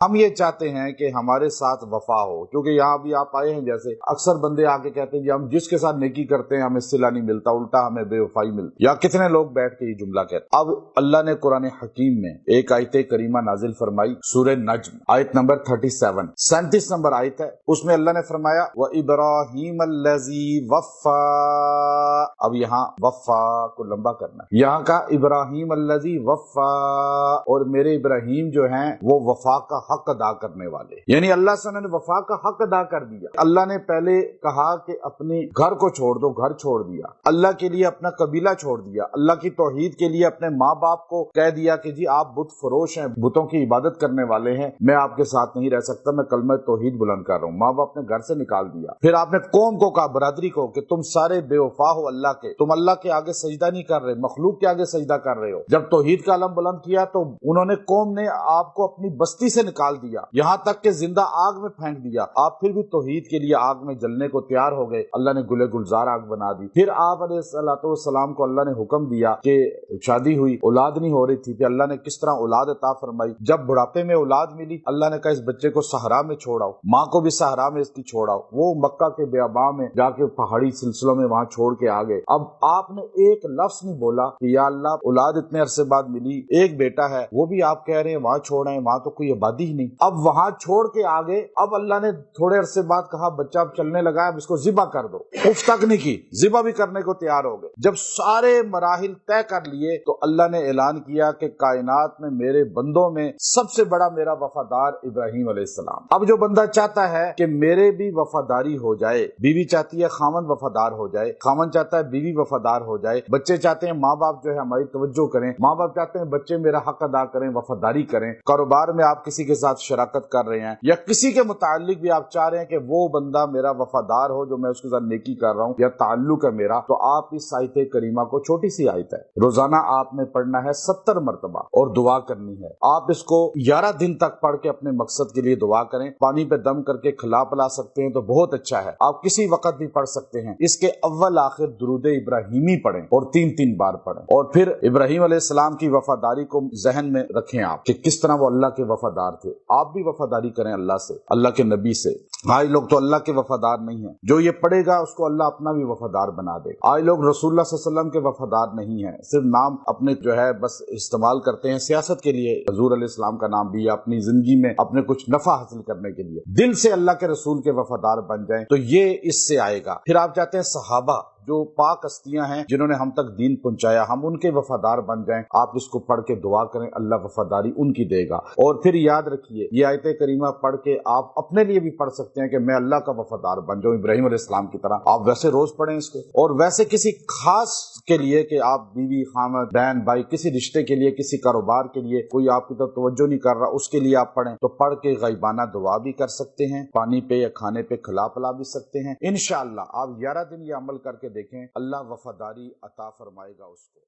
हम ये चाहते हैं कि हमारे साथ वफा हो, क्योंकि यहाँ भी आप आए हैं, जैसे अक्सर बंदे आके कहते हैं कि हम जिसके साथ नेकी करते हैं हमें सिला नहीं मिलता, उल्टा हमें बेवफाई मिलती, या कितने लोग बैठ के ये जुमला कहते हैं। अब अल्लाह ने कुरान हकीम में एक आयत करीमा नाजिल फरमाई, सूरह नज्म आयत नंबर 37 नंबर आयत है। उसमें अल्लाह ने फरमाया व इब्राहीम अल्लज़ी वफ़ा। अब यहाँ वफ़ा को लंबा करना, यहाँ का इब्राहीम अल्लज़ी वफ़ा, और मेरे इब्राहीम जो हैं वो वफा का हक अदा करने वाले, यानी अल्लाह से ने वफा का हक अदा कर दिया। अल्लाह ने पहले कहा कि अपने घर को छोड़ दो, घर छोड़ दिया, अल्लाह के लिए अपना कबीला छोड़ दिया, अल्लाह की तौहीद के लिए अपने माँ बाप को कह दिया कि जी आप बुत फरोश हैं, बुतों की इबादत करने वाले हैं, मैं आपके साथ नहीं रह सकता, मैं कलमा तौहीद बुलंद कर रहा हूँ। माँ बाप ने घर से निकाल दिया। फिर आपने कौम को कहा, बरादरी को, कि तुम सारे बेवफा हो अल्लाह के, तुम अल्लाह के आगे सजदा नहीं कर रहे, मखलूक के आगे सजदा कर रहे हो। जब तौहीद का अलम बुलंद किया तो उन्होंने, कौम ने आपको अपनी बस्ती से निकाल दिया, यहाँ तक कि जिंदा आग में फेंक दिया। आप फिर भी तौहीद के लिए आग में जलने को तैयार हो गए, अल्लाह ने गुले गुलजार आग बना दी। फिर आप अलैहिस्सलाम को अल्लाह ने हुक्म दिया कि शादी हुई, औलाद नहीं हो रही थी, कि अल्लाह ने किस तरह औलाद अता फरमाई। जब बुढ़ापे में औलाद मिली, अल्लाह ने कहा इस बच्चे को सहरा में छोड़ाओ, माँ को भी सहरा में इसकी छोड़ाओ। वो मक्का के बियाबा में जाके पहाड़ी सिलसिलों में वहां छोड़ के आ गए। अब आपने एक लफ्ज नहीं बोला कि या अल्लाह औलाद इतने अरसे बाद मिली, एक बेटा है, वो भी आप कह रहे हैं वहां छोड़ा है, वहां तो कोई आबादी ही नहीं। अब वहां छोड़ के आ गए। अब अल्लाह ने थोड़े अरसे बाद कहा बच्चा अब चलने लगा है, अब इसको जिबा कर दो। उफ तक नहीं की, जिबा भी करने को तैयार हो गए। जब सारे मराहिल तय कर लिए तो अल्लाह ने ऐलान किया कि कायनात में मेरे बंदों में सबसे बड़ा मेरा वफादार इब्राहीम अलैहिस्सलाम। अब जो बंदा चाहता है कि मेरे भी वफादारी हो जाए, बीवी चाहती है खामन वफादार हो जाए, खामन चाहता है बीवी वफादार हो जाए, बच्चे चाहते हैं माँ बाप जो है हमारी तवज्जो करें, माँ बाप चाहते हैं बच्चे मेरा हक अदा करें, वफादारी करें, कारोबार में आप किसी के साथ शराकत कर रहे हैं या किसी के मुतालिक भी आप चाह रहे हैं कि वो बंदा मेरा वफादार हो जो मैं उसके साथ नेकी कर रहा हूँ या ताल्लुक है मेरा, तो आप इस आयत करीमा को, छोटी सी आयत है, रोजाना आपने पढ़ना है 70 मरतबा और दुआ करनी है। आप इसको 11 दिन तक पढ़ के अपने मकसद के लिए दुआ करें। पानी पे दम करके खिला पिला सकते हैं तो बहुत अच्छा है, आप किसी वक्त भी पढ़ सकते हैं। इसके अव्वल आखिर दुरूद इब्राहिमी पढ़ें और 3-3 बार पढ़ें, और फिर इब्राहिम अलैहिस्सलाम की वफादारी को जहन में रखें आप कि किस तरह वो अल्लाह के वफादार थे। आप भी वफादारी करें अल्लाह से, अल्लाह के नबी से। आज लोग तो अल्लाह के वफादार नहीं है, जो ये पढ़ेगा उसको अल्लाह अपना भी वफादार बना दे। आज लोग रसूलुल्लाह सल्लल्लाहु अलैहि वसल्लम के वफादार नहीं है, सिर्फ नाम अपने जो है बस इस्तेमाल करते हैं सियासत के लिए, हजूर अलैहिस्सलाम का नाम भी अपनी जिंदगी में अपने कुछ नफा हासिल करने के लिए। दिल से अल्लाह के रसूल के वफादार बन जाएं तो ये इससे आएगा। फिर आप चाहते हैं सहाबा जो पाक हस्तियां हैं जिन्होंने हम तक दीन पहुंचाया, हम उनके वफादार बन जाएं। आप इसको पढ़ के दुआ करें, अल्लाह वफादारी उनकी देगा। और फिर याद रखिए ये आयत करीमा पढ़ के आप अपने लिए भी पढ़ सकते हैं कि मैं अल्लाह का वफादार बन जाऊं इब्राहिम अलैहिस्सलाम की तरह। आप वैसे रोज पढ़ें इसको, और वैसे किसी खास के लिए कि आप बीवी खामद बहन भाई किसी रिश्ते के लिए, किसी कारोबार के लिए कोई आपकी तरफ तवज्जो नहीं कर रहा, उसके लिए आप पढ़ें तो पढ़ के गैबाना दुआ भी कर सकते हैं, पानी पे या खाने पे खिला पिला भी सकते हैं। इंशाअल्लाह आप 11 दिन ये अमल करके देखें, अल्लाह वफादारी अता फरमाएगा उसको।